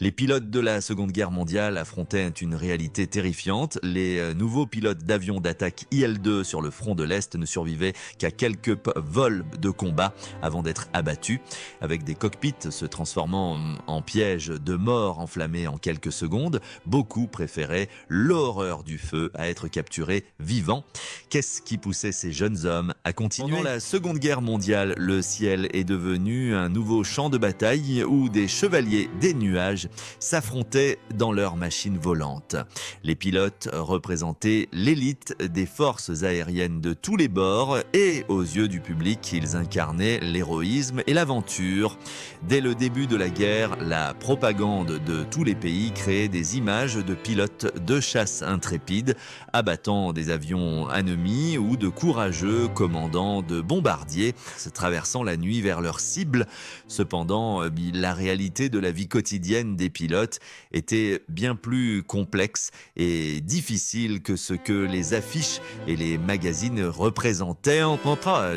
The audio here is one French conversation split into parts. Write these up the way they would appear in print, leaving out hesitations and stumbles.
Les pilotes de la Seconde Guerre mondiale affrontaient une réalité terrifiante. Les nouveaux pilotes d'avions d'attaque IL-2 sur le front de l'Est ne survivaient qu'à quelques vols de combat avant d'être abattus, avec des cockpits se transformant en pièges de mort enflammés en quelques secondes. Beaucoup préféraient l'horreur du feu à être capturés vivants. Qu'est-ce qui poussait ces jeunes hommes à continuer? Pendant la Seconde Guerre mondiale, le ciel est devenu un nouveau champ de bataille où des chevaliers des nuages s'affrontaient dans leurs machines volantes. Les pilotes représentaient l'élite des forces aériennes de tous les bords et aux yeux du public, ils incarnaient l'héroïsme et l'aventure. Dès le début de la guerre, la propagande de tous les pays créait des images de pilotes de chasse intrépides abattant des avions ennemis ou de courageux commandants de bombardiers traversant la nuit vers leurs cibles. Cependant, la réalité de la vie quotidienne des pilotes était bien plus complexe et difficile que ce que les affiches et les magazines représentaient.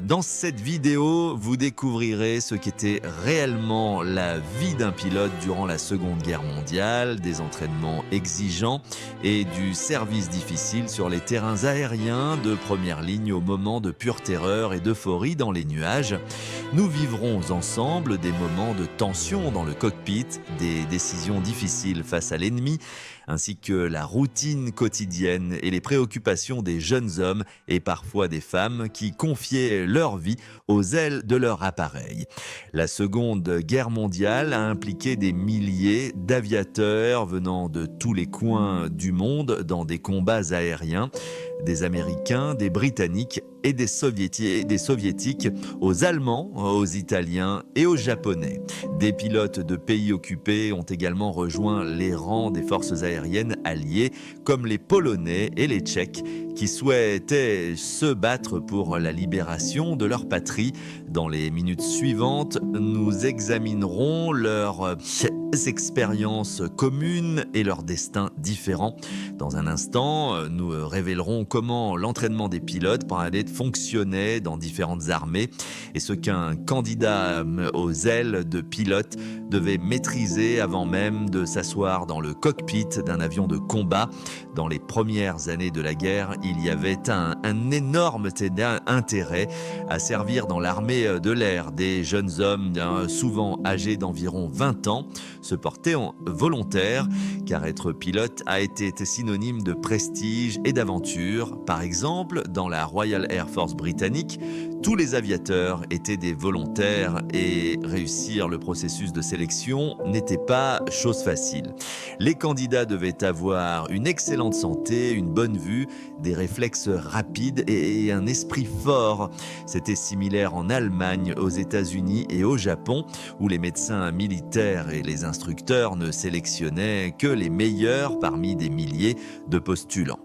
Dans cette vidéo, vous découvrirez ce qu'était réellement la vie d'un pilote durant la Seconde Guerre mondiale, des entraînements exigeants et du service difficile sur les terrains aériens de première ligne au moment de pure terreur et d'euphorie dans les nuages. Nous vivrons ensemble des moments de tension dans le cockpit, des décisions difficiles face à l'ennemi, ainsi que la routine quotidienne et les préoccupations des jeunes hommes et parfois des femmes qui confiaient leur vie aux ailes de leur appareil. La Seconde Guerre mondiale a impliqué des milliers d'aviateurs venant de tous les coins du monde dans des combats aériens, des Américains, des Britanniques et des Soviétiques aux Allemands, aux Italiens et aux Japonais. Des pilotes de pays occupés ont également rejoint les rangs des forces aériennes alliées, comme les Polonais et les Tchèques, qui souhaitaient se battre pour la libération de leur patrie. Dans les minutes suivantes, nous examinerons leurs expériences communes et leurs destins différents. Dans un instant, nous révélerons comment l'entraînement des pilotes fonctionnait dans différentes armées et ce qu'un candidat aux ailes de pilote devait maîtriser avant même de s'asseoir dans le cockpit d'un avion de combat. Dans les premières années de la guerre, il y avait un énorme intérêt à servir dans l'armée de l'air. Des jeunes hommes, souvent âgés d'environ 20 ans, se portaient en volontaires, car être pilote a été synonyme de prestige et d'aventure. Par exemple, dans la Royal Air Force britannique, tous les aviateurs étaient des volontaires et réussir le processus de sélection n'était pas chose facile. Les candidats devaient avoir une excellente santé, une bonne vue, des réflexes rapides et un esprit fort. C'était similaire en Allemagne, aux États-Unis et au Japon, où les médecins militaires et les instructeurs ne sélectionnaient que les meilleurs parmi des milliers de postulants.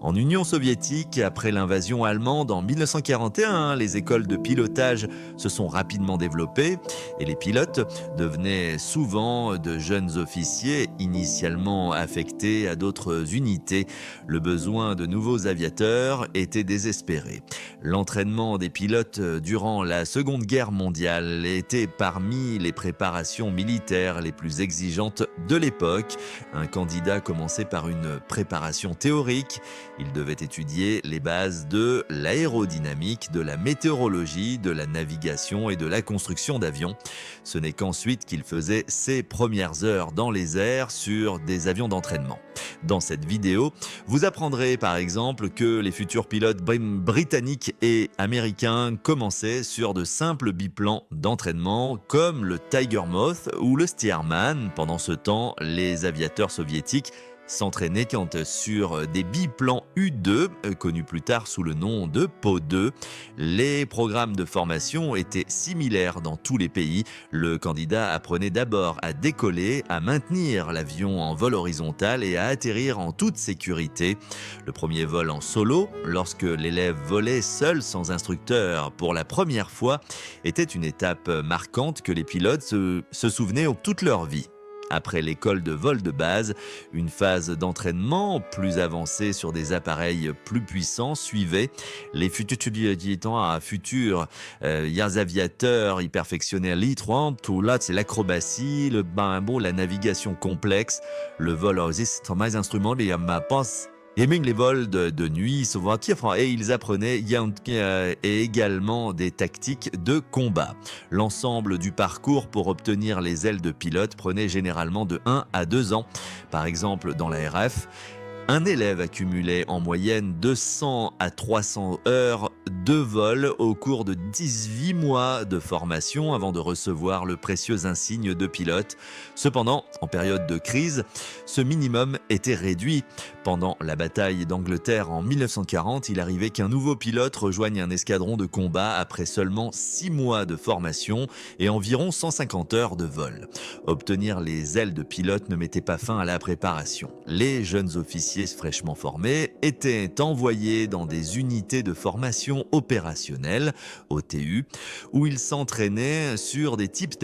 En Union soviétique, après l'invasion allemande en 1941, les écoles de pilotage se sont rapidement développées et les pilotes devenaient souvent de jeunes officiers initialement affectés à d'autres unités. Le besoin de nouveaux aviateurs était désespéré. L'entraînement des pilotes durant la Seconde Guerre mondiale était parmi les préparations militaires les plus exigeantes de l'époque. Un candidat commençait par une préparation théorique. Il devait étudier les bases de l'aérodynamique, de la météorologie, de la navigation et de la construction d'avions. Ce n'est qu'ensuite qu'il faisait ses premières heures dans les airs sur des avions d'entraînement. Dans cette vidéo, vous apprendrez par exemple que les futurs pilotes britanniques et américains commençaient sur de simples biplans d'entraînement comme le Tiger Moth ou le Stearman. Pendant ce temps, les aviateurs soviétiques s'entraînaient sur des biplans U-2, connus plus tard sous le nom de Po-2. Les programmes de formation étaient similaires dans tous les pays. Le candidat apprenait d'abord à décoller, à maintenir l'avion en vol horizontal et à atterrir en toute sécurité. Le premier vol en solo, lorsque l'élève volait seul sans instructeur pour la première fois, était une étape marquante que les pilotes se souvenaient toute leur vie. Après l'école de vol de base, une phase d'entraînement plus avancée sur des appareils plus puissants suivait. Les futurs aviateurs, ils perfectionnaient l'I-30, tout là, c'est l'acrobatie, la navigation complexe, le vol aux instruments, les mapas. Et même les vols de nuit, souvent, et ils apprenaient et également des tactiques de combat. L'ensemble du parcours pour obtenir les ailes de pilote prenait généralement de 1 à 2 ans. Par exemple, dans la RF, un élève accumulait en moyenne 200 à 300 heures de vol au cours de 18 mois de formation avant de recevoir le précieux insigne de pilote. Cependant, en période de crise, ce minimum était réduit. Pendant la bataille d'Angleterre en 1940, il arrivait qu'un nouveau pilote rejoigne un escadron de combat après seulement 6 mois de formation et environ 150 heures de vol. Obtenir les ailes de pilote ne mettait pas fin à la préparation. Les jeunes officiers fraîchement formés étaient envoyés dans des unités de formation opérationnelle, OTU, où ils s'entraînaient sur des types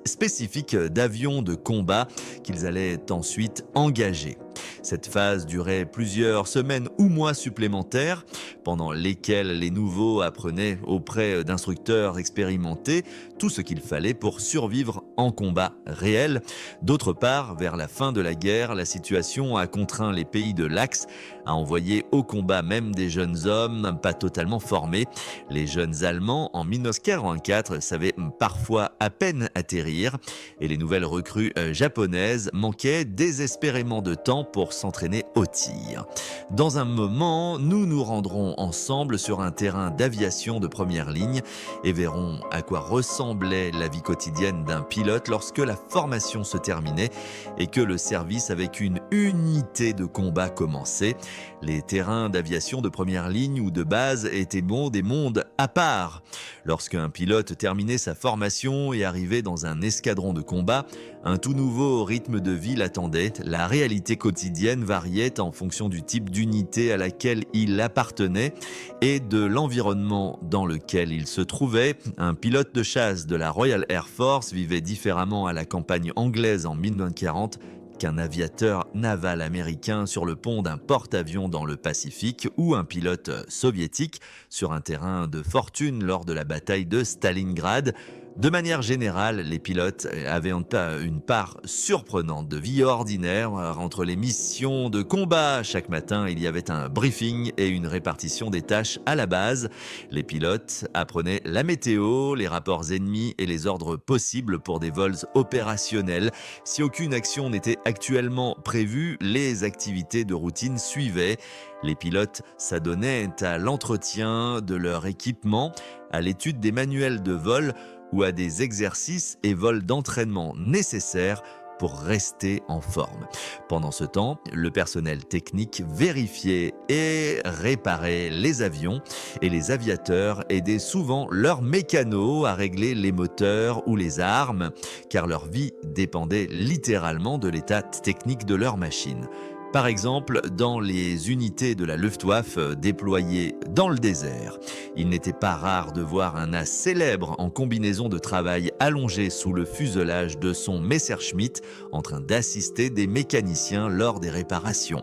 spécifiques d'avions de combat qu'ils allaient ensuite engager. Cette phase durait plusieurs semaines ou mois supplémentaires, pendant lesquels les nouveaux apprenaient auprès d'instructeurs expérimentés tout ce qu'il fallait pour survivre en combat réel. D'autre part, vers la fin de la guerre, la situation a contraint les pays de l'Axe à envoyer au combat même des jeunes hommes pas totalement formés. Les jeunes Allemands, en 1944, savaient parfois à peine atterrir et les nouvelles recrues japonaises manquaient désespérément de temps pour s'entraîner au tir. Dans un moment, nous nous rendrons ensemble sur un terrain d'aviation de première ligne et verrons à quoi ressemblait la vie quotidienne d'un pilote lorsque la formation se terminait et que le service avec une unité de combat commençait. Les terrains d'aviation de première ligne ou de base étaient des mondes à part. Lorsqu'un pilote terminait sa formation et arrivait dans un escadron de combat, un tout nouveau rythme de vie l'attendait. La réalité quotidienne variait en fonction du type d'unité à laquelle il appartenait et de l'environnement dans lequel il se trouvait. Un pilote de chasse de la Royal Air Force vivait différemment à la campagne anglaise en 1940 qu'un aviateur naval américain sur le pont d'un porte-avions dans le Pacifique ou un pilote soviétique sur un terrain de fortune lors de la bataille de Stalingrad. De manière générale, les pilotes avaient une part surprenante de vie ordinaire entre les missions de combat. Chaque matin, il y avait un briefing et une répartition des tâches à la base. Les pilotes apprenaient la météo, les rapports ennemis et les ordres possibles pour des vols opérationnels. Si aucune action n'était actuellement prévue, les activités de routine suivaient. Les pilotes s'adonnaient à l'entretien de leur équipement, à l'étude des manuels de vol ou à des exercices et vols d'entraînement nécessaires pour rester en forme. Pendant ce temps, le personnel technique vérifiait et réparait les avions et les aviateurs aidaient souvent leurs mécanos à régler les moteurs ou les armes, car leur vie dépendait littéralement de l'état technique de leur machine. Par exemple, dans les unités de la Luftwaffe déployées dans le désert, il n'était pas rare de voir un as célèbre en combinaison de travail allongé sous le fuselage de son Messerschmitt en train d'assister des mécaniciens lors des réparations.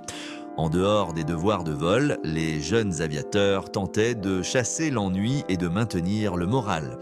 En dehors des devoirs de vol, les jeunes aviateurs tentaient de chasser l'ennui et de maintenir le moral.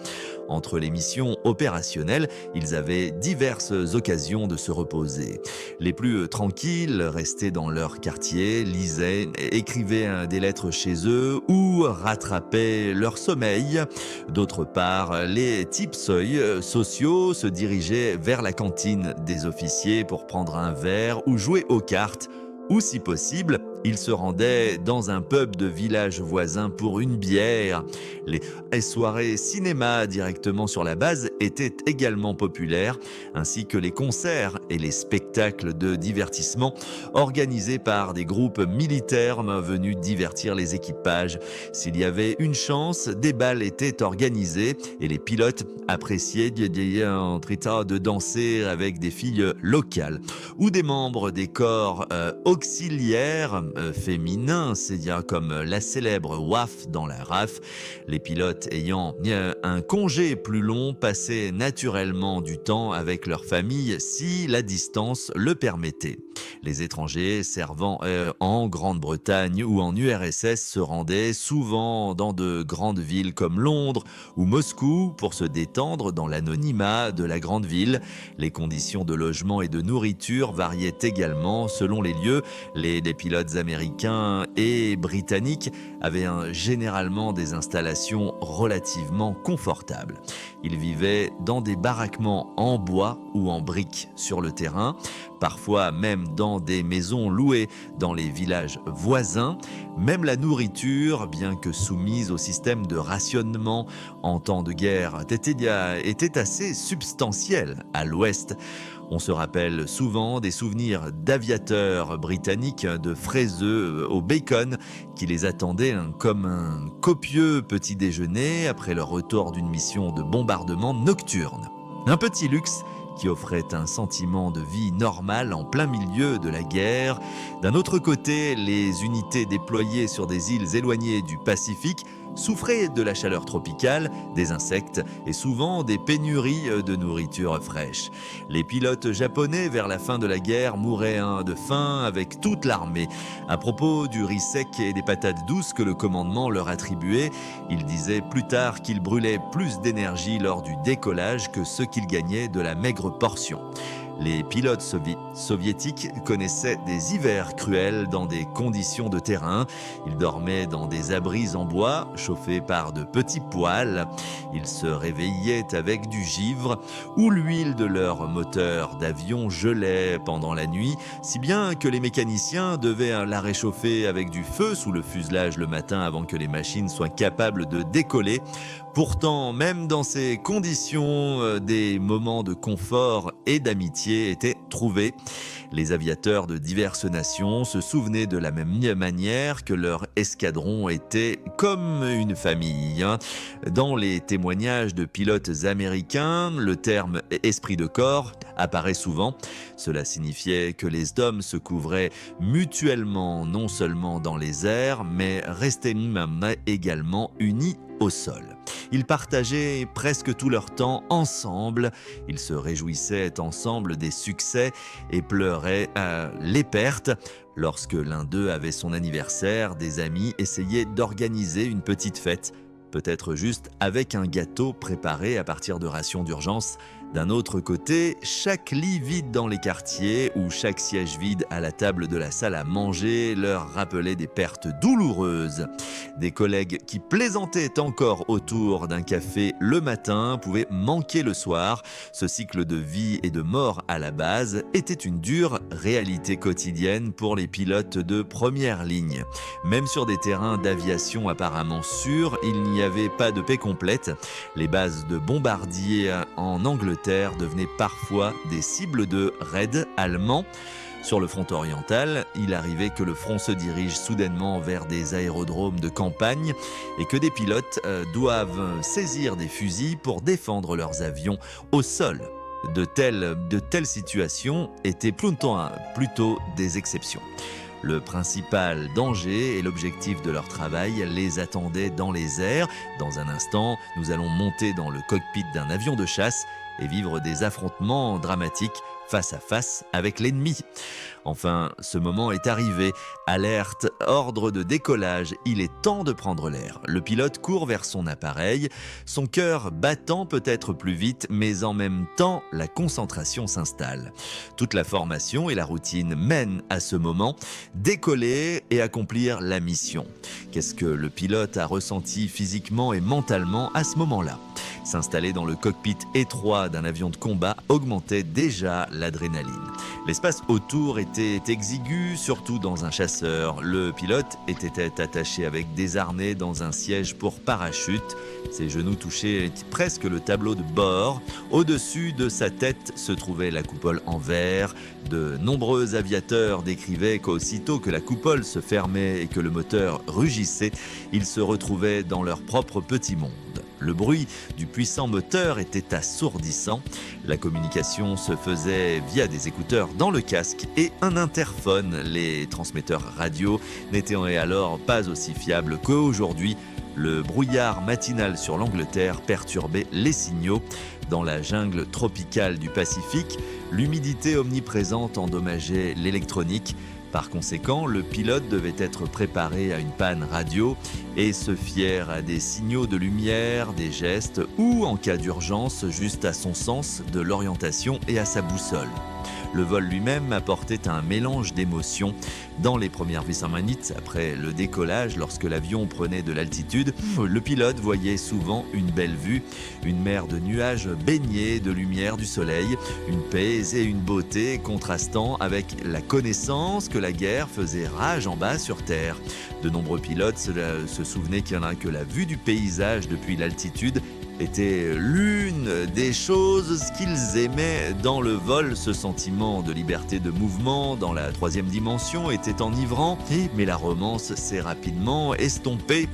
Entre les missions opérationnelles, ils avaient diverses occasions de se reposer. Les plus tranquilles restaient dans leur quartier, lisaient, écrivaient des lettres chez eux ou rattrapaient leur sommeil. D'autre part, les types sociaux se dirigeaient vers la cantine des officiers pour prendre un verre ou jouer aux cartes. Ou si possible, ils se rendaient dans un pub de village voisin pour une bière. Les soirées cinéma directement sur la base étaient également populaires, ainsi que les concerts et les spectacles de divertissement organisés par des groupes militaires venus divertir les équipages. S'il y avait une chance, des bals étaient organisés et les pilotes appréciaient de danser avec des filles locales ou des membres des corps auxiliaires féminin, c'est-à-dire comme la célèbre WAF dans la RAF. Les pilotes ayant un congé plus long passaient naturellement du temps avec leur famille si la distance le permettait. Les étrangers servant en Grande-Bretagne ou en URSS se rendaient souvent dans de grandes villes comme Londres ou Moscou pour se détendre dans l'anonymat de la grande ville. Les conditions de logement et de nourriture variaient également selon les lieux. Les pilotes américains et britanniques avaient généralement des installations relativement confortables. Ils vivaient dans des baraquements en bois ou en briques sur le terrain, parfois même dans des maisons louées dans les villages voisins. Même la nourriture, bien que soumise au système de rationnement en temps de guerre, était assez substantielle à l'ouest. On se rappelle souvent des souvenirs d'aviateurs britanniques de fraiseux au bacon qui les attendaient comme un copieux petit déjeuner après leur retour d'une mission de bombardement nocturne. Un petit luxe qui offrait un sentiment de vie normale en plein milieu de la guerre. D'un autre côté, les unités déployées sur des îles éloignées du Pacifique souffraient de la chaleur tropicale, des insectes et souvent des pénuries de nourriture fraîche. Les pilotes japonais, vers la fin de la guerre, mouraient de faim avec toute l'armée. À propos du riz sec et des patates douces que le commandement leur attribuait, ils disaient plus tard qu'ils brûlaient plus d'énergie lors du décollage que ce qu'ils gagnaient de la maigre portion. Les pilotes soviétiques connaissaient des hivers cruels dans des conditions de terrain. Ils dormaient dans des abris en bois, chauffés par de petits poêles. Ils se réveillaient avec du givre ou l'huile de leur moteur d'avion gelait pendant la nuit, si bien que les mécaniciens devaient la réchauffer avec du feu sous le fuselage le matin avant que les machines soient capables de décoller. Pourtant, même dans ces conditions, des moments de confort et d'amitié étaient trouvés. Les aviateurs de diverses nations se souvenaient de la même manière que leur escadron était comme une famille. Dans les témoignages de pilotes américains, le terme « esprit de corps » apparaît souvent. Cela signifiait que les hommes se couvraient mutuellement non seulement dans les airs, mais restaient également unis au sol. Ils partageaient presque tout leur temps ensemble, ils se réjouissaient ensemble des succès et pleuraient les pertes. Lorsque l'un d'eux avait son anniversaire, des amis essayaient d'organiser une petite fête, peut-être juste avec un gâteau préparé à partir de rations d'urgence. D'un autre côté, chaque lit vide dans les quartiers ou chaque siège vide à la table de la salle à manger leur rappelait des pertes douloureuses. Des collègues qui plaisantaient encore autour d'un café le matin pouvaient manquer le soir. Ce cycle de vie et de mort à la base était une dure réalité quotidienne pour les pilotes de première ligne. Même sur des terrains d'aviation apparemment sûrs, il n'y avait pas de paix complète. Les bases de bombardiers en Angleterre devenaient parfois des cibles de raids allemands. Sur le front oriental, il arrivait que le front se dirige soudainement vers des aérodromes de campagne et que des pilotes doivent saisir des fusils pour défendre leurs avions au sol. De telles situations étaient plutôt des exceptions. Le principal danger et l'objectif de leur travail les attendaient dans les airs. Dans un instant, nous allons monter dans le cockpit d'un avion de chasse et vivre des affrontements dramatiques face à face avec l'ennemi. Enfin, ce moment est arrivé. Alerte, ordre de décollage, il est temps de prendre l'air. Le pilote court vers son appareil, son cœur battant peut-être plus vite, mais en même temps, la concentration s'installe. Toute la formation et la routine mènent à ce moment, décoller et accomplir la mission. Qu'est-ce que le pilote a ressenti physiquement et mentalement à ce moment-là ? S'installer dans le cockpit étroit d'un avion de combat augmentait déjà l'adrénaline. L'espace autour était exigu, surtout dans un chasseur. Le pilote était attaché avec des harnais dans un siège pour parachute. Ses genoux touchaient presque le tableau de bord. Au-dessus de sa tête se trouvait la coupole en verre. De nombreux aviateurs décrivaient qu'aussitôt que la coupole se fermait et que le moteur rugissait, ils se retrouvaient dans leur propre petit monde. Le bruit du puissant moteur était assourdissant. La communication se faisait via des écouteurs dans le casque et un interphone. Les transmetteurs radio n'étaient alors pas aussi fiables qu'aujourd'hui. Le brouillard matinal sur l'Angleterre perturbait les signaux. Dans la jungle tropicale du Pacifique, l'humidité omniprésente endommageait l'électronique. Par conséquent, le pilote devait être préparé à une panne radio et se fier à des signaux de lumière, des gestes ou, en cas d'urgence, juste à son sens de l'orientation et à sa boussole. Le vol lui-même apportait un mélange d'émotions. Dans les premières 800 minutes après le décollage, lorsque l'avion prenait de l'altitude, le pilote voyait souvent une belle vue, une mer de nuages baignés de lumière du soleil, une paix et une beauté contrastant avec la connaissance que la guerre faisait rage en bas sur Terre. De nombreux pilotes se souvenaient que la vue du paysage depuis l'altitude était l'une des choses qu'ils aimaient dans le vol. Ce sentiment de liberté de mouvement dans la troisième dimension était enivrant, mais la romance s'est rapidement estompée.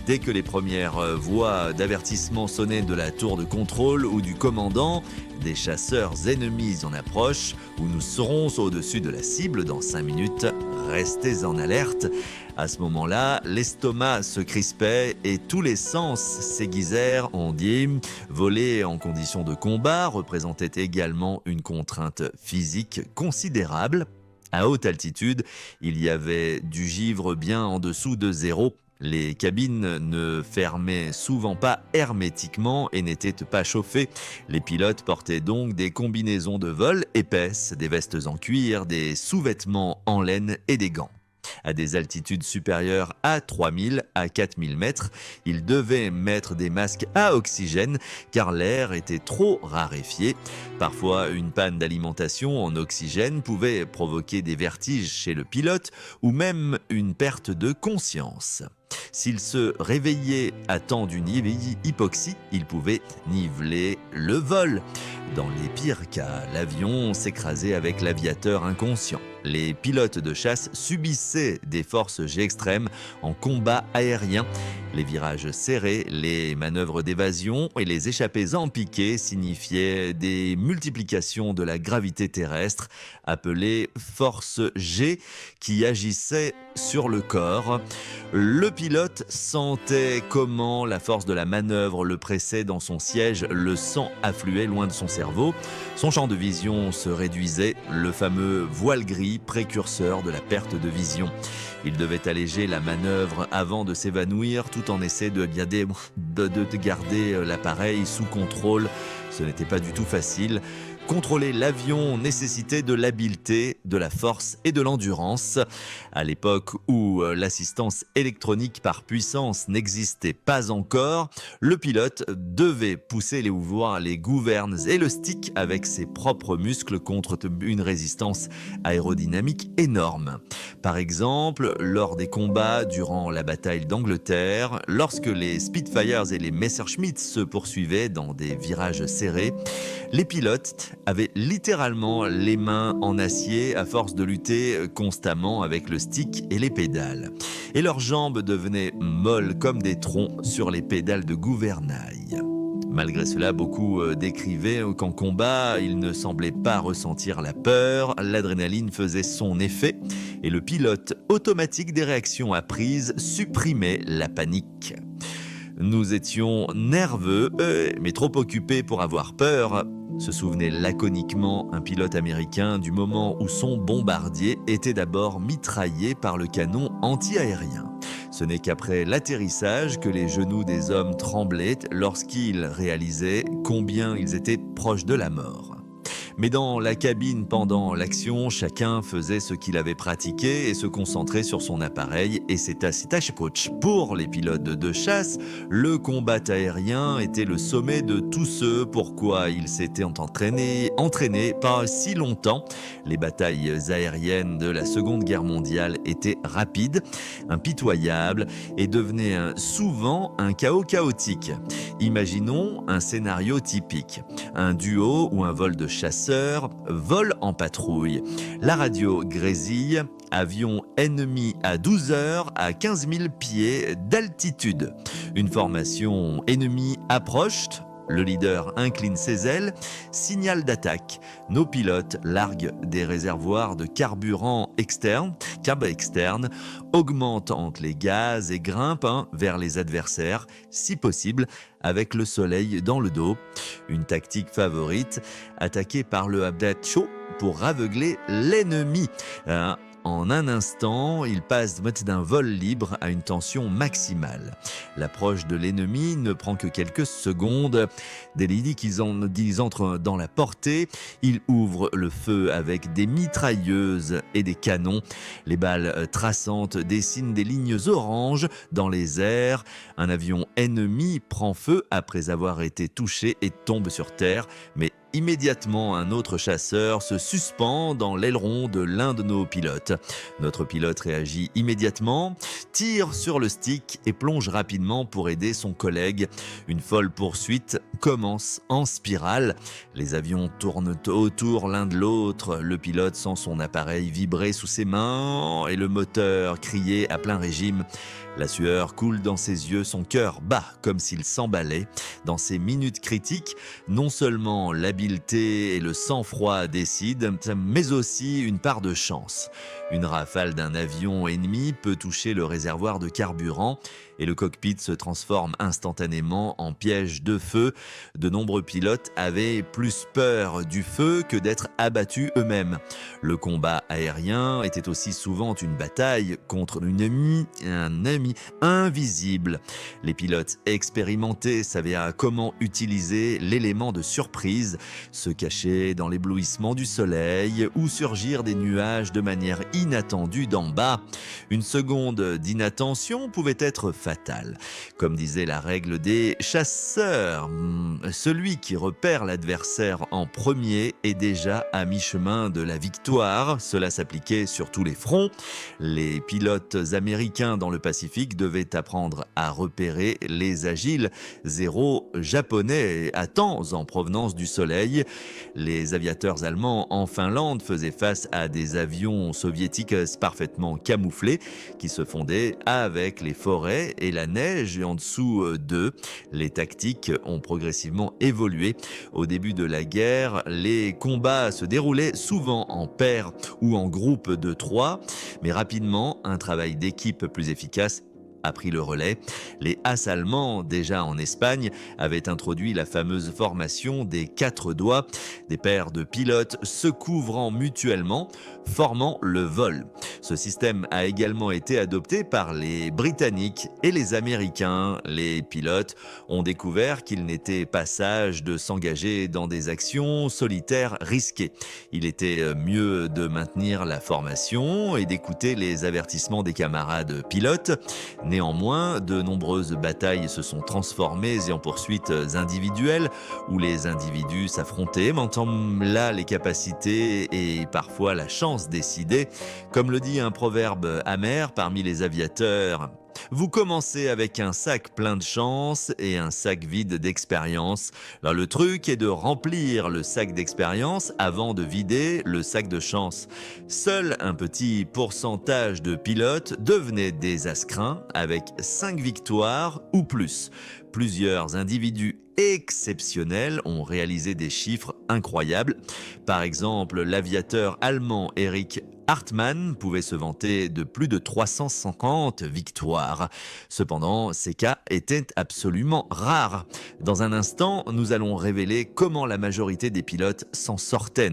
Dès que les premières voix d'avertissement sonnaient de la tour de contrôle ou du commandant, des chasseurs ennemis en approche, ou nous serons au-dessus de la cible dans 5 minutes, restez en alerte. À ce moment-là, l'estomac se crispait et tous les sens s'aiguisèrent. On dit, voler en conditions de combat représentait également une contrainte physique considérable. À haute altitude, il y avait du givre bien en dessous de zéro. Les cabines ne fermaient souvent pas hermétiquement et n'étaient pas chauffées. Les pilotes portaient donc des combinaisons de vol épaisses, des vestes en cuir, des sous-vêtements en laine et des gants. À des altitudes supérieures à 3000 à 4000 mètres, ils devaient mettre des masques à oxygène car l'air était trop raréfié. Parfois, une panne d'alimentation en oxygène pouvait provoquer des vertiges chez le pilote ou même une perte de conscience. S'il se réveillait à temps d'une hypoxie, il pouvait niveler le vol. Dans les pires cas, l'avion s'écrasait avec l'aviateur inconscient. Les pilotes de chasse subissaient des forces G extrêmes en combat aérien. Les virages serrés, les manœuvres d'évasion et les échappées en piqué signifiaient des multiplications de la gravité terrestre, appelées forces G, qui agissaient sur le corps. Le pilote sentait comment la force de la manœuvre le pressait dans son siège, le sang affluait loin de son cerveau. Son champ de vision se réduisait, le fameux voile gris précurseur de la perte de vision. Il devait alléger la manœuvre avant de s'évanouir tout en essayant de garder l'appareil sous contrôle. Ce n'était pas du tout facile. Contrôler l'avion nécessitait de l'habileté, de la force et de l'endurance. À l'époque où l'assistance électronique par puissance n'existait pas encore, le pilote devait pousser les gouvernes et le stick avec ses propres muscles contre une résistance aérodynamique énorme. Par exemple, lors des combats durant la bataille d'Angleterre, lorsque les Spitfires et les Messerschmitt se poursuivaient dans des virages serrés, les pilotes avaient littéralement les mains en acier à force de lutter constamment avec le stick et les pédales. Et leurs jambes devenaient molles comme des troncs sur les pédales de gouvernail. Malgré cela, beaucoup décrivaient qu'en combat, ils ne semblaient pas ressentir la peur, l'adrénaline faisait son effet et le pilote automatique des réactions apprises supprimait la panique. Nous étions nerveux, mais trop occupés pour avoir peur, se souvenait laconiquement un pilote américain du moment où son bombardier était d'abord mitraillé par le canon anti-aérien. Ce n'est qu'après l'atterrissage que les genoux des hommes tremblaient lorsqu'ils réalisaient combien ils étaient proches de la mort. Mais dans la cabine pendant l'action, chacun faisait ce qu'il avait pratiqué et se concentrait sur son appareil et ses tâches coach. Pour les pilotes de chasse, le combat aérien était le sommet de tous ceux pourquoi ils s'étaient entraînés pas si longtemps. Les batailles aériennes de la Seconde Guerre mondiale étaient rapides, impitoyables et devenaient souvent un chaos chaotique. Imaginons un scénario typique, un duo ou un vol de chasseurs chasseurs volent en patrouille. La radio grésille. Avion ennemi à 12 heures à 15 000 pieds d'altitude. Une formation ennemie approche. Le leader incline ses ailes. Signal d'attaque. Nos pilotes larguent des réservoirs de carburant externe, augmentent les gaz et grimpent vers les adversaires, si possible avec le soleil dans le dos. Une tactique favorite, attaquée par le Abdacho pour aveugler l'ennemi. En un instant, il passe d'un vol libre à une tension maximale. L'approche de l'ennemi ne prend que quelques secondes. Dès qu'ils entrent dans la portée, il ouvre le feu avec des mitrailleuses et des canons. Les balles traçantes dessinent des lignes oranges dans les airs. Un avion ennemi prend feu après avoir été touché et tombe sur terre, mais immédiatement, un autre chasseur se suspend dans l'aileron de l'un de nos pilotes. Notre pilote réagit immédiatement, tire sur le stick et plonge rapidement pour aider son collègue. Une folle poursuite commence en spirale. Les avions tournent autour l'un de l'autre. Le pilote sent son appareil vibrer sous ses mains et le moteur crier à plein régime. La sueur coule dans ses yeux, son cœur bat comme s'il s'emballait. Dans ces minutes critiques, non seulement l'habileté et le sang-froid décident, mais aussi une part de chance. Une rafale d'un avion ennemi peut toucher le réservoir de carburant et le cockpit se transforme instantanément en piège de feu. De nombreux pilotes avaient plus peur du feu que d'être abattus eux-mêmes. Le combat aérien était aussi souvent une bataille contre un ennemi invisible. Les pilotes expérimentés savaient comment utiliser l'élément de surprise, se cacher dans l'éblouissement du soleil ou surgir des nuages de manière inattendue d'en bas. Une seconde d'inattention pouvait être fatale. Comme disait la règle des chasseurs, celui qui repère l'adversaire en premier est déjà à mi-chemin de la victoire. Cela s'appliquait sur tous les fronts. Les pilotes américains dans le Pacifique devaient apprendre à repérer les agiles zéro japonais à temps en provenance du soleil. Les aviateurs allemands en Finlande faisaient face à des avions soviétiques parfaitement camouflés qui se fondaient avec les forêts et la neige en dessous d'eux. Les tactiques ont progressivement évolué. Au début de la guerre, les combats se déroulaient souvent en paires ou en groupes de 3, mais rapidement, un travail d'équipe plus efficace a pris le relais. Les As allemands, déjà en Espagne, avaient introduit la fameuse formation des 4 doigts, des paires de pilotes se couvrant mutuellement, formant le vol. Ce système a également été adopté par les Britanniques et les Américains. Les pilotes ont découvert qu'il n'était pas sage de s'engager dans des actions solitaires risquées. Il était mieux de maintenir la formation et d'écouter les avertissements des camarades pilotes. Néanmoins, de nombreuses batailles se sont transformées en poursuites individuelles où les individus s'affrontaient, mentant là les capacités et parfois la chance décidée. Comme le dit un proverbe amer parmi les aviateurs, vous commencez avec un sac plein de chance et un sac vide d'expérience. Alors le truc est de remplir le sac d'expérience avant de vider le sac de chance. Seul un petit pourcentage de pilotes devenaient des ascrins avec 5 victoires ou plus. Plusieurs individus exceptionnels ont réalisé des chiffres incroyables. Par exemple, l'aviateur allemand Erich Hartmann pouvait se vanter de plus de 350 victoires. Cependant, ces cas étaient absolument rares. Dans un instant, nous allons révéler comment la majorité des pilotes s'en sortaient.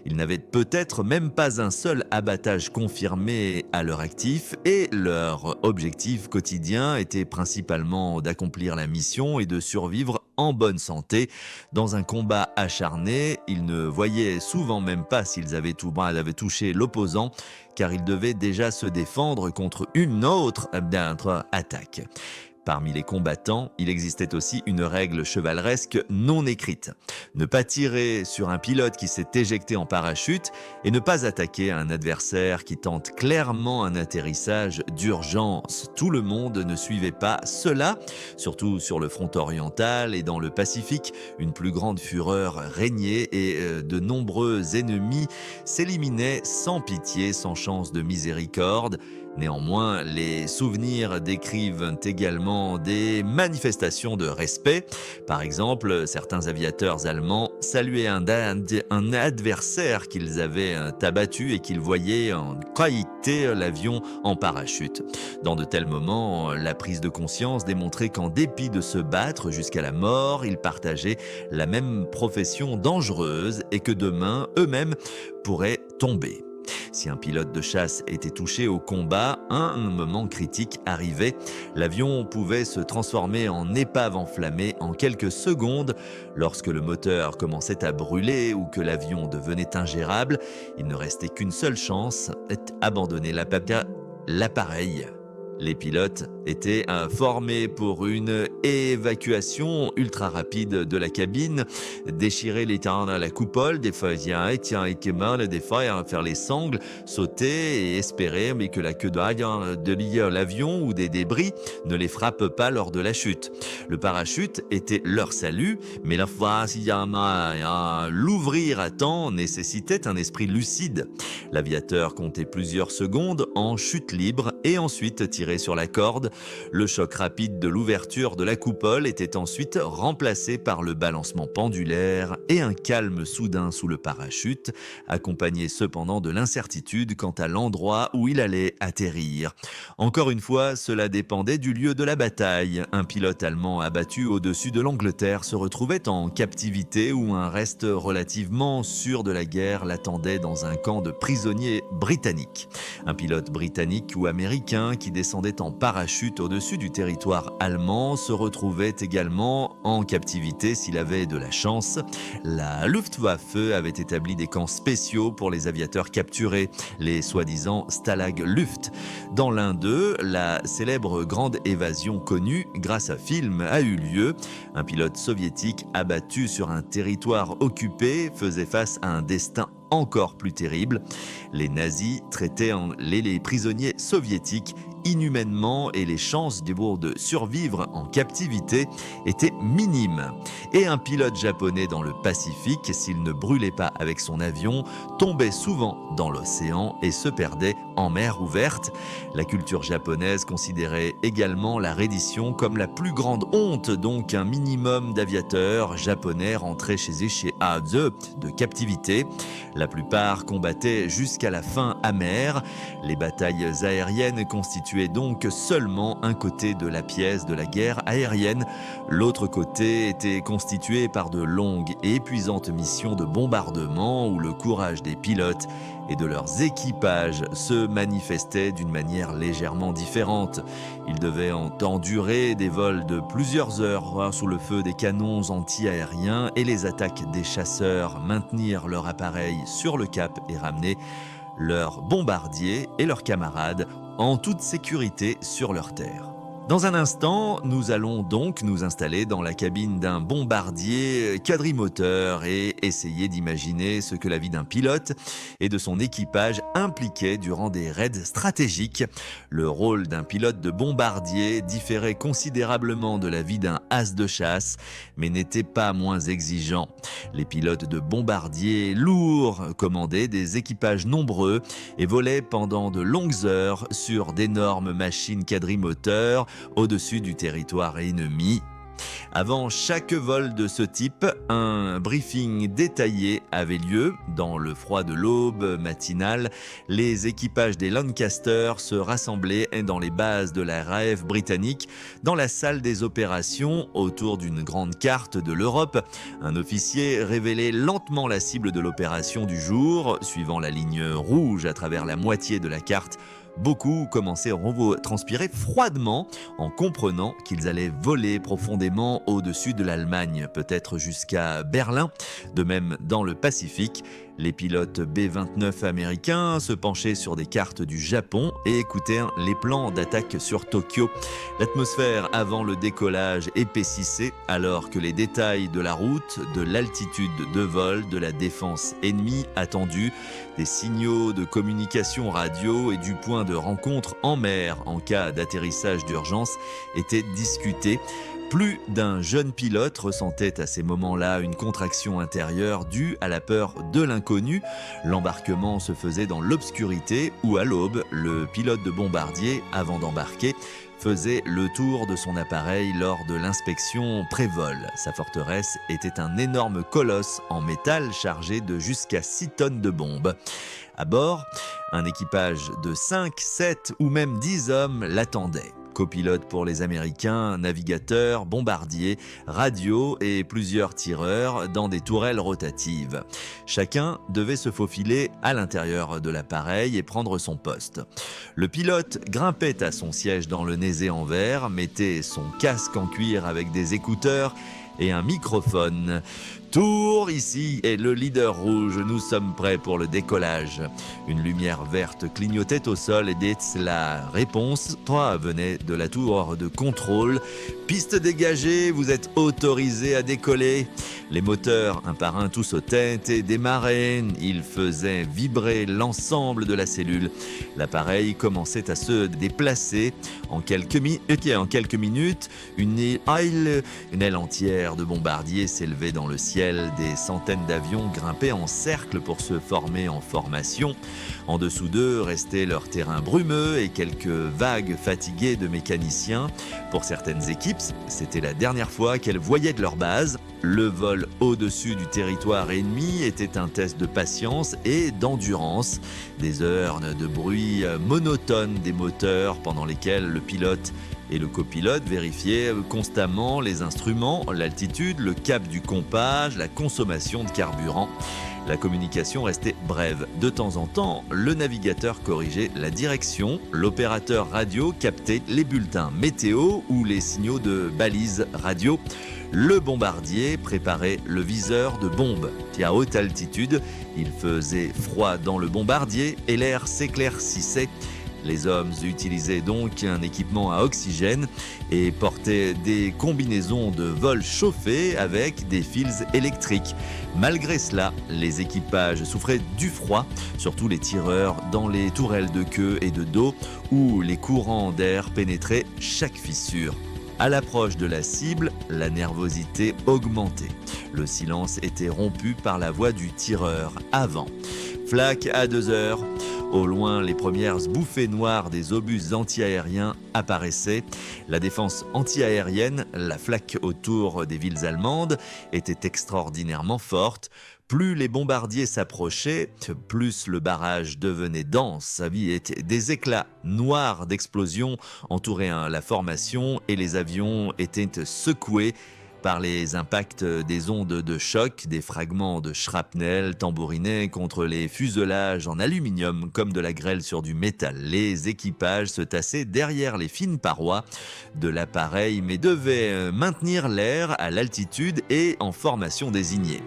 Ils n'avaient peut-être même pas un seul abattage confirmé à leur actif et leur objectif quotidien était principalement d'accomplir la mission et de survivre en bonne santé. Dans un combat acharné, ils ne voyaient souvent même pas s'ils avaient touché l'opposant, car ils devaient déjà se défendre contre une autre attaque. Parmi les combattants, il existait aussi une règle chevaleresque non écrite. Ne pas tirer sur un pilote qui s'est éjecté en parachute et ne pas attaquer un adversaire qui tente clairement un atterrissage d'urgence. Tout le monde ne suivait pas cela, surtout sur le front oriental et dans le Pacifique. Une plus grande fureur régnait et de nombreux ennemis s'éliminaient sans pitié, sans chance de miséricorde. Néanmoins, les souvenirs décrivent également des manifestations de respect. Par exemple, certains aviateurs allemands saluaient un adversaire qu'ils avaient abattu et qu'ils voyaient en qualité l'avion en parachute. Dans de tels moments, la prise de conscience démontrait qu'en dépit de se battre jusqu'à la mort, ils partageaient la même profession dangereuse et que demain, eux-mêmes pourraient tomber. Si un pilote de chasse était touché au combat, un moment critique arrivait. L'avion pouvait se transformer en épave enflammée en quelques secondes. Lorsque le moteur commençait à brûler ou que l'avion devenait ingérable, il ne restait qu'une seule chance, abandonner l'appareil. Les pilotes étaient formés pour une évacuation ultra rapide de la cabine, déchirer les terrains à la coupole, des fois des fois faire les sangles, sauter et espérer mais que la queue de l'avion ou des débris ne les frappe pas lors de la chute. Le parachute était leur salut, mais l'ouvrir à temps nécessitait un esprit lucide. L'aviateur comptait plusieurs secondes en chute libre et ensuite tirait sur la corde. Le choc rapide de l'ouverture de la coupole était ensuite remplacé par le balancement pendulaire et un calme soudain sous le parachute, accompagné cependant de l'incertitude quant à l'endroit où il allait atterrir. Encore une fois, cela dépendait du lieu de la bataille. Un pilote allemand abattu au-dessus de l'Angleterre se retrouvait en captivité où un reste relativement sûr de la guerre l'attendait dans un camp de prisonniers britanniques. Un pilote britannique ou américain qui descendait en parachute au-dessus du territoire allemand se retrouvait également en captivité s'il avait de la chance. La Luftwaffe avait établi des camps spéciaux pour les aviateurs capturés, les soi-disant Stalag Luft. Dans l'un d'eux, la célèbre grande évasion connue grâce à film a eu lieu. Un pilote soviétique abattu sur un territoire occupé faisait face à un destin encore plus terrible. Les nazis traitaient les prisonniers soviétiques inhumainement et les chances de survivre en captivité étaient minimes. Et un pilote japonais dans le Pacifique, s'il ne brûlait pas avec son avion, tombait souvent dans l'océan et se perdait en mer ouverte. La culture japonaise considérait également la reddition comme la plus grande honte, donc un minimum d'aviateurs japonais rentraient chez eux de captivité. La plupart combattaient jusqu'à la fin amère. Les batailles aériennes constituaient donc seulement un côté de la pièce de la guerre aérienne. L'autre côté était constitué par de longues et épuisantes missions de bombardement où le courage des pilotes et de leurs équipages se manifestait d'une manière légèrement différente. Ils devaient endurer des vols de plusieurs heures sous le feu des canons anti-aériens et les attaques des chasseurs, maintenir leur appareil sur le cap et ramener leurs bombardiers et leurs camarades en toute sécurité sur leur terre. Dans un instant, nous allons donc nous installer dans la cabine d'un bombardier quadrimoteur et essayer d'imaginer ce que la vie d'un pilote et de son équipage impliquait durant des raids stratégiques. Le rôle d'un pilote de bombardier différait considérablement de la vie d'un as de chasse, mais n'était pas moins exigeant. Les pilotes de bombardiers lourds commandaient des équipages nombreux et volaient pendant de longues heures sur d'énormes machines quadrimoteurs au-dessus du territoire ennemi. Avant chaque vol de ce type, un briefing détaillé avait lieu. Dans le froid de l'aube matinale, les équipages des Lancaster se rassemblaient dans les bases de la RAF britannique dans la salle des opérations autour d'une grande carte de l'Europe. Un officier révélait lentement la cible de l'opération du jour, suivant la ligne rouge à travers la moitié de la carte. Beaucoup commençaient à transpirer froidement en comprenant qu'ils allaient voler profondément au-dessus de l'Allemagne, peut-être jusqu'à Berlin. De même, dans le Pacifique, Les pilotes B-29 américains se penchaient sur des cartes du Japon et écoutaient les plans d'attaque sur Tokyo. L'atmosphère avant le décollage épaississait alors que les détails de la route, de l'altitude de vol, de la défense ennemie attendue, des signaux de communication radio et du point de rencontre en mer en cas d'atterrissage d'urgence étaient discutés. Plus d'un jeune pilote ressentait à ces moments-là une contraction intérieure due à la peur de l'inconnu. L'embarquement se faisait dans l'obscurité ou à l'aube. Le pilote de bombardier, avant d'embarquer, faisait le tour de son appareil lors de l'inspection pré-vol. Sa forteresse était un énorme colosse en métal chargé de jusqu'à 6 tonnes de bombes. À bord, un équipage de 5, 7 ou même 10 hommes l'attendait. Copilote pour les Américains, navigateurs, bombardiers, radio et plusieurs tireurs dans des tourelles rotatives. Chacun devait se faufiler à l'intérieur de l'appareil et prendre son poste. Le pilote grimpait à son siège dans le nésé en verre, mettait son casque en cuir avec des écouteurs et un microphone. Tour, ici est le leader rouge, nous sommes prêts pour le décollage. Une lumière verte clignotait au sol et dès la réponse, 3 venait de la tour de contrôle. Piste dégagée, vous êtes autorisés à décoller. Les moteurs, un par un, tous sautaient et démarraient. Ils faisaient vibrer l'ensemble de la cellule. L'appareil commençait à se déplacer. En quelques minutes, une aile entière de bombardiers s'élevait dans le ciel. Des centaines d'avions grimpaient en cercle pour se former en formation. En dessous d'eux restait leur terrain brumeux et quelques vagues fatiguées de mécaniciens. Pour certaines équipes, c'était la dernière fois qu'elles voyaient de leur base. Le vol au-dessus du territoire ennemi était un test de patience et d'endurance. Des heures de bruit monotone des moteurs pendant lesquelles le pilote et le copilote vérifiaient constamment les instruments, l'altitude, le cap du compage, la consommation de carburant. La communication restait brève. De temps en temps, le navigateur corrigeait la direction, l'opérateur radio captait les bulletins météo ou les signaux de balises radio. Le bombardier préparait le viseur de bombe. À haute altitude, il faisait froid dans le bombardier et l'air s'éclaircissait. Les hommes utilisaient donc un équipement à oxygène et portaient des combinaisons de vol chauffées avec des fils électriques. Malgré cela, les équipages souffraient du froid, surtout les tireurs dans les tourelles de queue et de dos où les courants d'air pénétraient chaque fissure. À l'approche de la cible, la nervosité augmentait. Le silence était rompu par la voix du tireur avant. Flac à 2 heures. Au loin, les premières bouffées noires des obus antiaériens apparaissaient. La défense antiaérienne, la flaque autour des villes allemandes, était extraordinairement forte. Plus les bombardiers s'approchaient, plus le barrage devenait dense. Des éclats noirs d'explosion entouraient la formation et les avions étaient secoués par les impacts des ondes de choc, des fragments de shrapnel tambourinaient contre les fuselages en aluminium comme de la grêle sur du métal. Les équipages se tassaient derrière les fines parois de l'appareil mais devaient maintenir l'air à l'altitude et en formation désignée.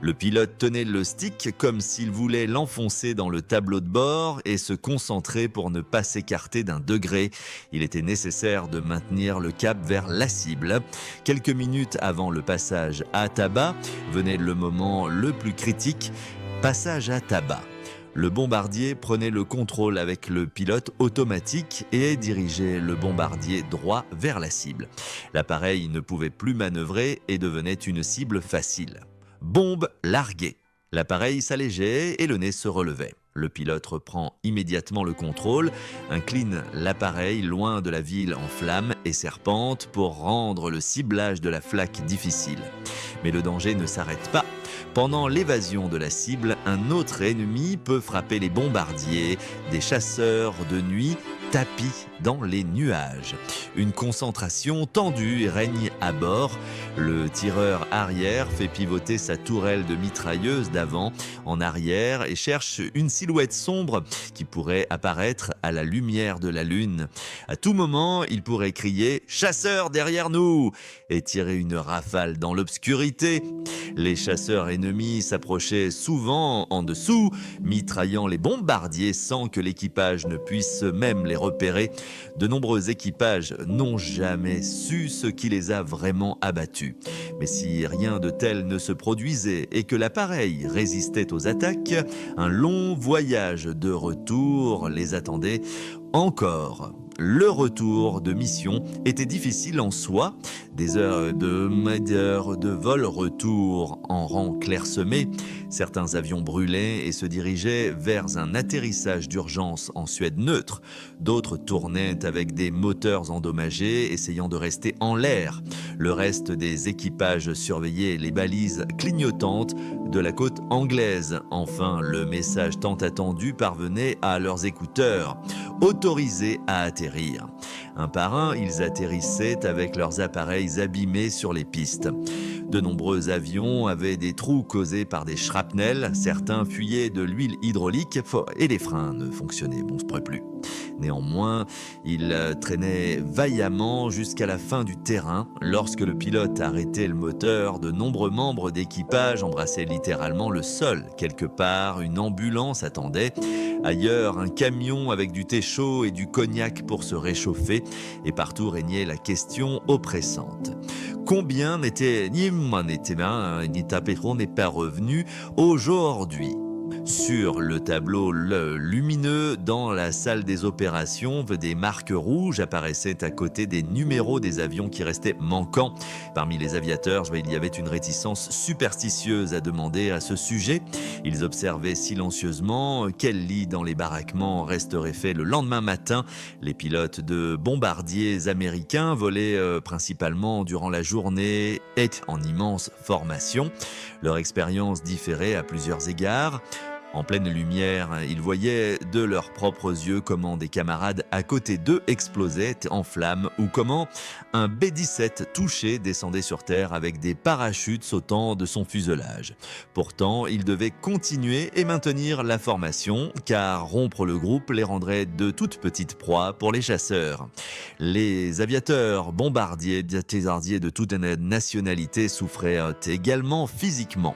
Le pilote tenait le stick comme s'il voulait l'enfoncer dans le tableau de bord et se concentrer pour ne pas s'écarter d'un degré. Il était nécessaire de maintenir le cap vers la cible. Quelques minutes avant le passage à tabac, venait le moment le plus critique, passage à tabac. Le bombardier prenait le contrôle avec le pilote automatique et dirigeait le bombardier droit vers la cible. L'appareil ne pouvait plus manœuvrer et devenait une cible facile. Bombe larguée. L'appareil s'allégeait et le nez se relevait. Le pilote reprend immédiatement le contrôle, incline l'appareil loin de la ville en flammes et serpente pour rendre le ciblage de la flaque difficile. Mais le danger ne s'arrête pas. Pendant l'évasion de la cible, un autre ennemi peut frapper les bombardiers. Des chasseurs de nuit tapis dans les nuages. Une concentration tendue règne à bord. Le tireur arrière fait pivoter sa tourelle de mitrailleuse d'avant en arrière et cherche une silhouette sombre qui pourrait apparaître à la lumière de la lune. À tout moment, il pourrait crier « Chasseurs derrière nous !» et tirer une rafale dans l'obscurité. Les chasseurs ennemis s'approchaient souvent en dessous, mitraillant les bombardiers sans que l'équipage ne puisse même les repérer. De nombreux équipages n'ont jamais su ce qui les a vraiment abattus. Mais si rien de tel ne se produisait et que l'appareil résistait aux attaques, un long voyage de retour les attendait encore. Le retour de mission était difficile en soi. Des heures de vol retour en rang clairsemé. Certains avions brûlaient et se dirigeaient vers un atterrissage d'urgence en Suède neutre. D'autres tournaient avec des moteurs endommagés, essayant de rester en l'air. Le reste des équipages surveillait les balises clignotantes de la côte anglaise. Enfin, le message tant attendu parvenait à leurs écouteurs. Autorisés à atterrir. Un par un, ils atterrissaient avec leurs appareils abîmés sur les pistes. De nombreux avions avaient des trous causés par des shrapnels, certains fuyaient de l'huile hydraulique et les freins ne fonctionnaient plus. Néanmoins, ils traînaient vaillamment jusqu'à la fin du terrain. Lorsque le pilote arrêtait le moteur, de nombreux membres d'équipage embrassaient littéralement le sol. Quelque part, une ambulance attendait. Ailleurs, un camion avec du thé chaud et du cognac pour se réchauffer. Et partout régnait la question oppressante. Combien n'est pas revenu aujourd'hui? Sur le tableau lumineux dans la salle des opérations, des marques rouges apparaissaient à côté des numéros des avions qui restaient manquants. Parmi les aviateurs, il y avait une réticence superstitieuse à demander à ce sujet. Ils observaient silencieusement quel lit dans les baraquements resterait fait le lendemain matin. Les pilotes de bombardiers américains volaient principalement durant la journée et en immense formation. Leur expérience différait à plusieurs égards. En pleine lumière, ils voyaient de leurs propres yeux comment des camarades à côté d'eux explosaient en flammes ou comment un B-17 touché descendait sur terre avec des parachutes sautant de son fuselage. Pourtant, ils devaient continuer et maintenir la formation car rompre le groupe les rendrait de toutes petites proies pour les chasseurs. Les aviateurs, bombardiers, thésardiers de toute nationalité souffraient également physiquement.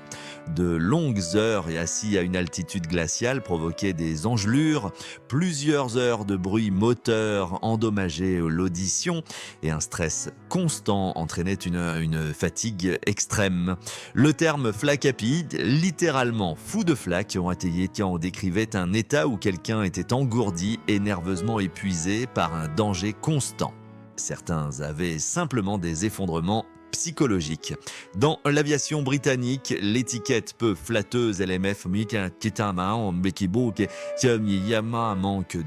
De longues heures et assis à une altitude glaciale provoquaient des engelures, plusieurs heures de bruit moteur endommageaient l'audition et un stress constant entraînait une fatigue extrême. Le terme flacapide, littéralement fou de flaque, en décrivait un état où quelqu'un était engourdi et nerveusement épuisé par un danger constant. Certains avaient simplement des effondrements psychologique. Dans l'aviation britannique, l'étiquette peu flatteuse LMF manque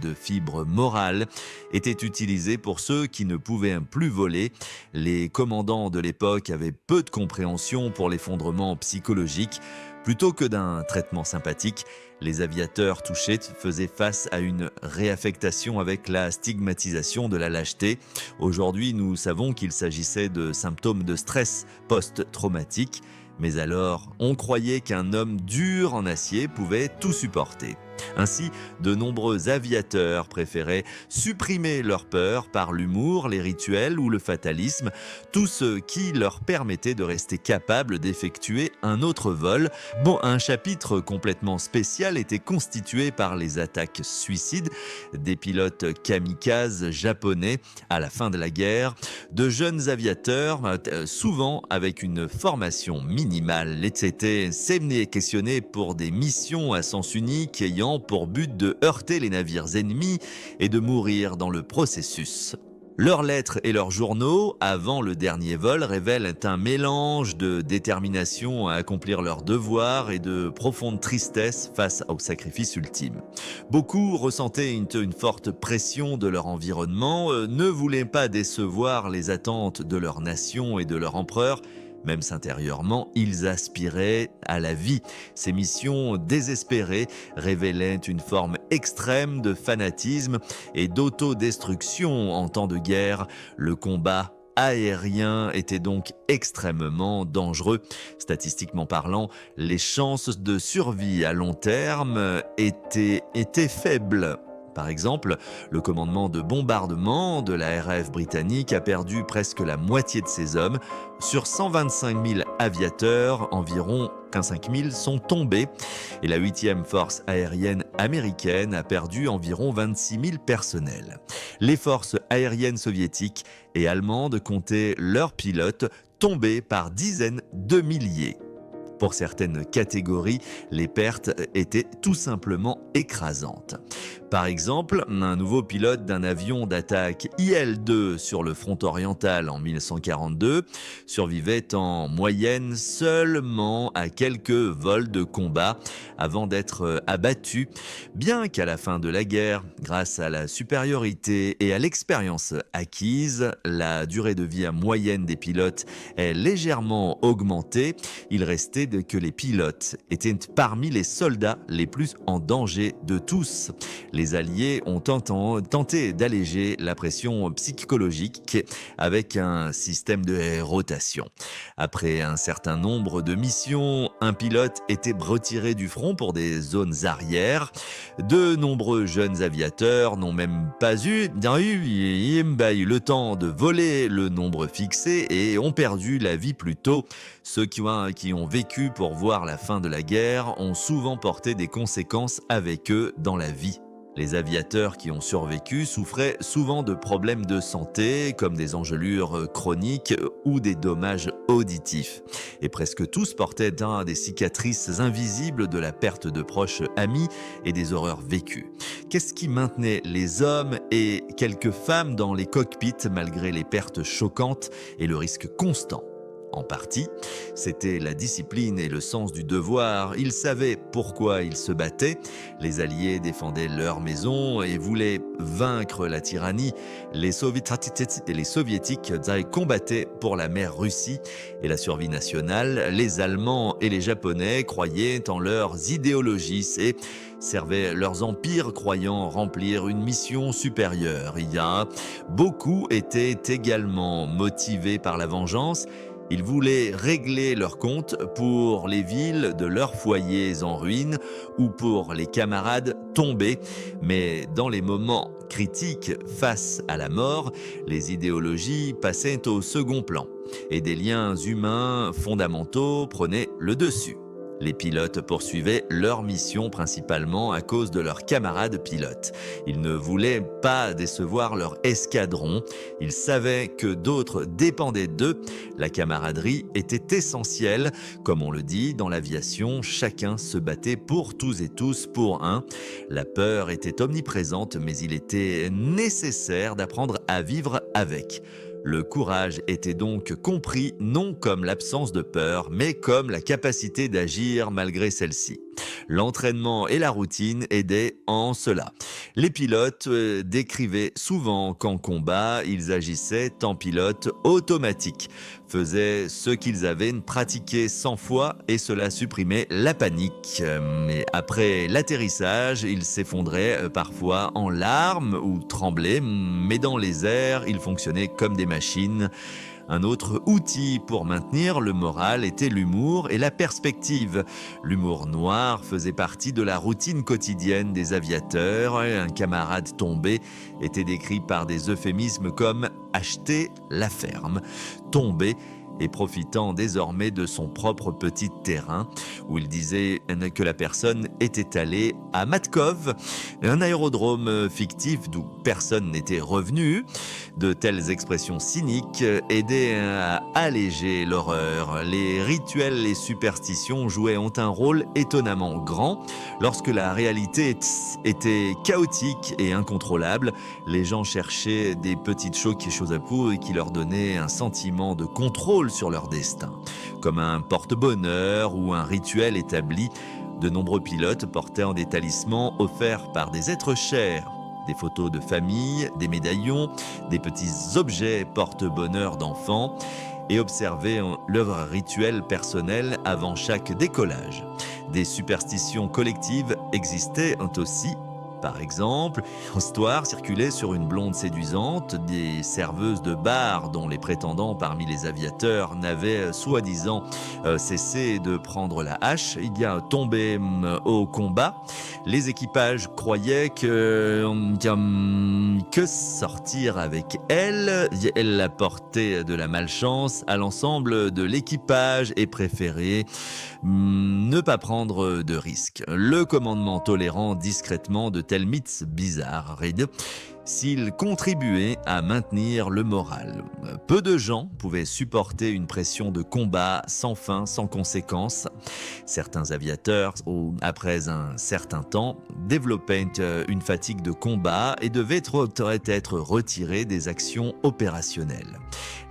de fibre morale était utilisée pour ceux qui ne pouvaient plus voler. Les commandants de l'époque avaient peu de compréhension pour l'effondrement psychologique. Plutôt que d'un traitement sympathique, les aviateurs touchés faisaient face à une réaffectation avec la stigmatisation de la lâcheté. Aujourd'hui, nous savons qu'il s'agissait de symptômes de stress post-traumatique. Mais alors, on croyait qu'un homme dur en acier pouvait tout supporter. Ainsi, de nombreux aviateurs préféraient supprimer leur peur par l'humour, les rituels ou le fatalisme, tout ce qui leur permettait de rester capables d'effectuer un autre vol. Un chapitre complètement spécial était constitué par les attaques suicides des pilotes kamikazes japonais à la fin de la guerre, de jeunes aviateurs, souvent avec une formation minimale, étaient questionnés pour des missions à sens unique ayant pour but de heurter les navires ennemis et de mourir dans le processus. Leurs lettres et leurs journaux, avant le dernier vol, révèlent un mélange de détermination à accomplir leurs devoirs et de profonde tristesse face au sacrifice ultime. Beaucoup ressentaient une forte pression de leur environnement, ne voulaient pas décevoir les attentes de leur nation et de leur empereur, Même intérieurement, ils aspiraient à la vie. Ces missions désespérées révélaient une forme extrême de fanatisme et d'autodestruction en temps de guerre. Le combat aérien était donc extrêmement dangereux. Statistiquement parlant, les chances de survie à long terme étaient faibles. Par exemple, le commandement de bombardement de la RAF britannique a perdu presque la moitié de ses hommes. Sur 125 000 aviateurs, environ 5 000 sont tombés. Et la 8e force aérienne américaine a perdu environ 26 000 personnels. Les forces aériennes soviétiques et allemandes comptaient leurs pilotes tombés par dizaines de milliers. Pour certaines catégories, les pertes étaient tout simplement écrasantes. Par exemple, un nouveau pilote d'un avion d'attaque IL-2 sur le front oriental en 1942 survivait en moyenne seulement à quelques vols de combat avant d'être abattu, bien qu'à la fin de la guerre, grâce à la supériorité et à l'expérience acquise, la durée de vie moyenne des pilotes est légèrement augmentée. Il restait que les pilotes étaient parmi les soldats les plus en danger de tous. Les Alliés ont tenté d'alléger la pression psychologique avec un système de rotation. Après un certain nombre de missions, un pilote était retiré du front pour des zones arrières. De nombreux jeunes aviateurs n'ont même pas eu le temps de voler le nombre fixé et ont perdu la vie plus tôt. Ceux qui ont vécu pour voir la fin de la guerre ont souvent porté des conséquences avec eux dans la vie. Les aviateurs qui ont survécu souffraient souvent de problèmes de santé, comme des engelures chroniques ou des dommages auditifs. Et presque tous portaient des cicatrices invisibles de la perte de proches amis et des horreurs vécues. Qu'est-ce qui maintenait les hommes et quelques femmes dans les cockpits malgré les pertes choquantes et le risque constant ? En partie, c'était la discipline et le sens du devoir. Ils savaient pourquoi ils se battaient. Les Alliés défendaient leur maison et voulaient vaincre la tyrannie. Les Soviétiques combattaient pour la mère Russie et la survie nationale. Les Allemands et les Japonais croyaient en leurs idéologies et servaient leurs empires croyant remplir une mission supérieure. Beaucoup étaient également motivés par la vengeance. Ils voulaient régler leurs comptes pour les villes de leurs foyers en ruine ou pour les camarades tombés. Mais dans les moments critiques face à la mort, les idéologies passaient au second plan et des liens humains fondamentaux prenaient le dessus. Les pilotes poursuivaient leur mission principalement à cause de leurs camarades pilotes. Ils ne voulaient pas décevoir leur escadron. Ils savaient que d'autres dépendaient d'eux. La camaraderie était essentielle. Comme on le dit, dans l'aviation, chacun se battait pour tous et tous pour un. La peur était omniprésente, mais il était nécessaire d'apprendre à vivre avec. Le courage était donc compris non comme l'absence de peur, mais comme la capacité d'agir malgré celle-ci. L'entraînement et la routine aidaient en cela. Les pilotes décrivaient souvent qu'en combat, ils agissaient en pilote automatique, faisaient ce qu'ils avaient pratiqué 100 fois et cela supprimait la panique. Mais après l'atterrissage, ils s'effondraient parfois en larmes ou tremblaient, mais dans les airs, ils fonctionnaient comme des machines. Un autre outil pour maintenir le moral était l'humour et la perspective. L'humour noir faisait partie de la routine quotidienne des aviateurs. Un camarade tombé était décrit par des euphémismes comme « acheter la ferme », tomber et profitant désormais de son propre petit terrain, où il disait que la personne était allée à Matkov, un aérodrome fictif d'où personne n'était revenu. De telles expressions cyniques aidaient à alléger l'horreur. Les rituels et superstitions ont un rôle étonnamment grand. Lorsque la réalité était chaotique et incontrôlable, les gens cherchaient des petites choses à coup qui leur donnaient un sentiment de contrôle sur leur destin. Comme un porte-bonheur ou un rituel établi, de nombreux pilotes portaient des talismans offerts par des êtres chers. Des photos de famille, des médaillons, des petits objets porte-bonheur d'enfants et observer l'œuvre rituelle personnelle avant chaque décollage. Des superstitions collectives existaient aussi. Par exemple, une histoire circulait sur une blonde séduisante, des serveuses de bar dont les prétendants parmi les aviateurs n'avaient soi-disant cessé de prendre la hache, tombaient au combat. Les équipages croyaient que sortir avec elle apportait de la malchance à l'ensemble de l'équipage et préférait ne pas prendre de risques. Le commandement tolérant discrètement de tels mythes bizarres, s'il contribuait à maintenir le moral. Peu de gens pouvaient supporter une pression de combat sans fin, sans conséquence. Certains aviateurs, après un certain temps, développaient une fatigue de combat et devaient être retirés des actions opérationnelles.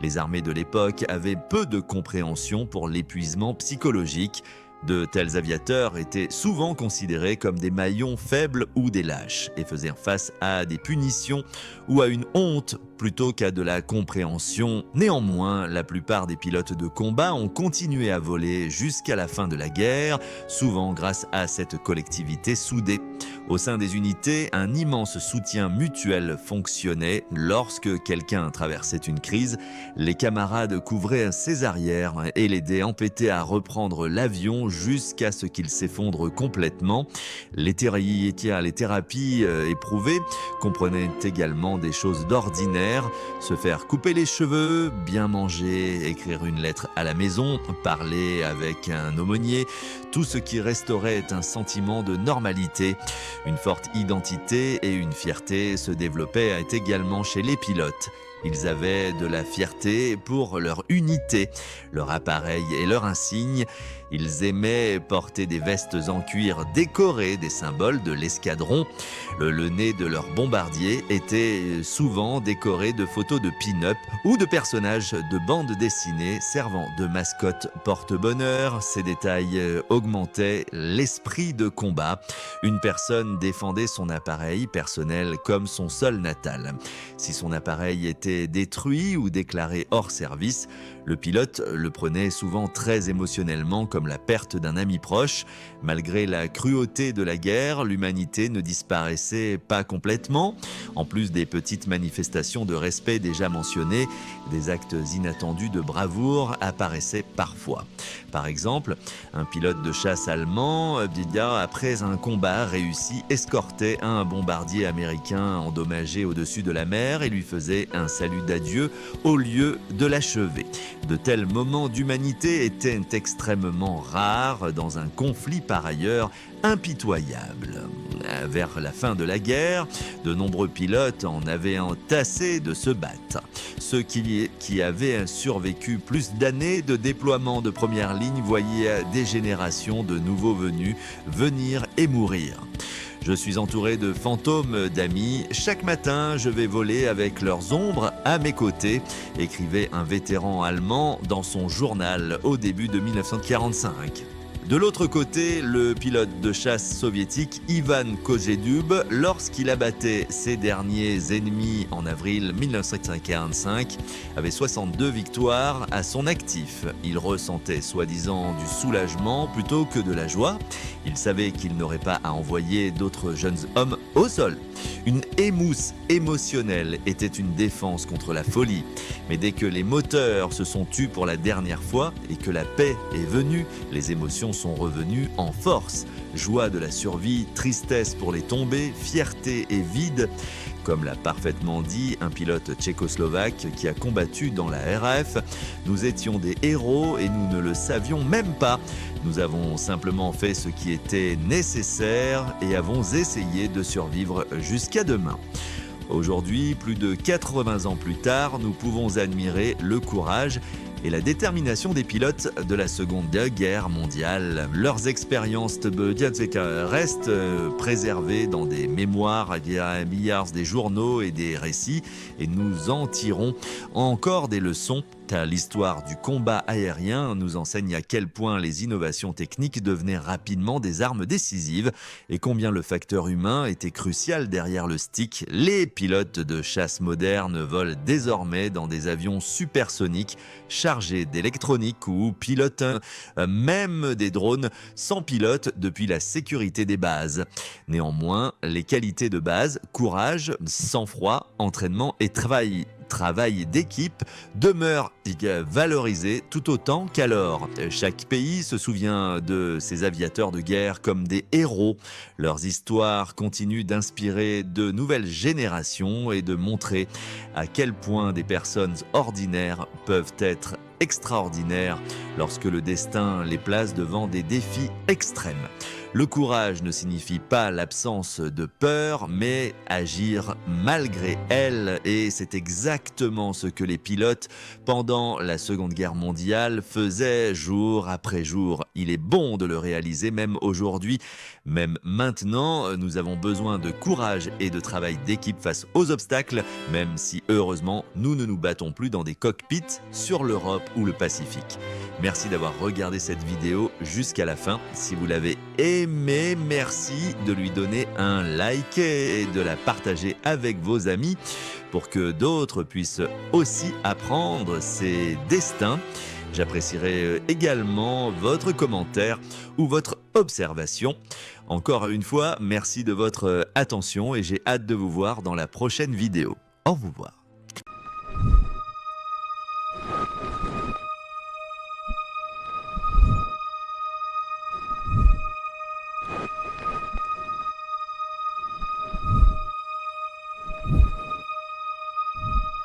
Les armées de l'époque avaient peu de compréhension pour l'épuisement psychologique. De tels aviateurs étaient souvent considérés comme des maillons faibles ou des lâches et faisaient face à des punitions ou à une honte plutôt qu'à de la compréhension. Néanmoins, la plupart des pilotes de combat ont continué à voler jusqu'à la fin de la guerre, souvent grâce à cette collectivité soudée. Au sein des unités, un immense soutien mutuel fonctionnait. Lorsque quelqu'un traversait une crise, les camarades couvraient ses arrières et l'aidaient empêté à reprendre l'avion jusqu'à ce qu'il s'effondre complètement. Les thérapies éprouvées comprenaient également des choses d'ordinaire: se faire couper les cheveux, bien manger, écrire une lettre à la maison, parler avec un aumônier, tout ce qui restaurait un sentiment de normalité. Une forte identité et une fierté se développaient également chez les pilotes. Ils avaient de la fierté pour leur unité, leur appareil et leur insigne. Ils aimaient porter des vestes en cuir décorées des symboles de l'escadron. Le nez de leur bombardier était souvent décoré de photos de pin-up ou de personnages de bandes dessinées servant de mascotte porte-bonheur. Ces détails augmentaient l'esprit de combat. Une personne défendait son appareil personnel comme son sol natal. Si son appareil était détruit ou déclaré hors service, le pilote le prenait souvent très émotionnellement comme la perte d'un ami proche. Malgré la cruauté de la guerre, l'humanité ne disparaissait pas complètement. En plus des petites manifestations de respect déjà mentionnées, des actes inattendus de bravoure apparaissaient parfois. Par exemple, un pilote de chasse allemand, après un combat réussi, escortait un bombardier américain endommagé au-dessus de la mer et lui faisait un salut d'adieu au lieu de l'achever. De tels moments d'humanité étaient extrêmement rares dans un conflit par ailleurs impitoyable. Vers la fin de la guerre, de nombreux pilotes en avaient entassé de se battre. Ceux qui avaient survécu plus d'années de déploiement de première ligne voyaient des générations de nouveaux venus venir et mourir. Je suis entouré de fantômes d'amis. Chaque matin, je vais voler avec leurs ombres à mes côtés, écrivait un vétéran allemand dans son journal au début de 1945. De l'autre côté, le pilote de chasse soviétique Ivan Kozedyub, lorsqu'il abattait ses derniers ennemis en avril 1945, avait 62 victoires à son actif. Il ressentait soi-disant du soulagement plutôt que de la joie. Il savait qu'il n'aurait pas à envoyer d'autres jeunes hommes au sol. Une émousse émotionnelle était une défense contre la folie. Mais dès que les moteurs se sont tus pour la dernière fois et que la paix est venue, les émotions sont revenues en force. Joie de la survie, tristesse pour les tombées, fierté et vide. Comme l'a parfaitement dit un pilote tchécoslovaque qui a combattu dans la RAF, nous étions des héros et nous ne le savions même pas. Nous avons simplement fait ce qui était nécessaire et avons essayé de survivre jusqu'à demain. Aujourd'hui, plus de 80 ans plus tard, nous pouvons admirer le courage et la détermination des pilotes de la Seconde Guerre mondiale. Leurs expériences restent préservées dans des mémoires, des journaux et des récits, et nous en tirons encore des leçons car l'histoire du combat aérien nous enseigne à quel point les innovations techniques devenaient rapidement des armes décisives et combien le facteur humain était crucial derrière le stick. Les pilotes de chasse modernes volent désormais dans des avions supersoniques chargés d'électronique ou pilotent même des drones sans pilote depuis la sécurité des bases. Néanmoins, les qualités de base, courage, sang-froid, entraînement et travail d'équipe demeurent valorisés tout autant qu'alors. Chaque pays se souvient de ses aviateurs de guerre comme des héros. Leurs histoires continuent d'inspirer de nouvelles générations et de montrer à quel point des personnes ordinaires peuvent être extraordinaires lorsque le destin les place devant des défis extrêmes. Le courage ne signifie pas l'absence de peur, mais agir malgré elle. Et c'est exactement ce que les pilotes, pendant la Seconde Guerre mondiale, faisaient jour après jour. Il est bon de le réaliser, même aujourd'hui, même maintenant. Nous avons besoin de courage et de travail d'équipe face aux obstacles, même si, heureusement, nous ne nous battons plus dans des cockpits sur l'Europe ou le Pacifique. Merci d'avoir regardé cette vidéo jusqu'à la fin. Si vous l'avez aimé, merci de lui donner un like et de la partager avec vos amis pour que d'autres puissent aussi apprendre ces destins. J'apprécierai également votre commentaire ou votre observation. Encore une fois, merci de votre attention et j'ai hâte de vous voir dans la prochaine vidéo. Au revoir.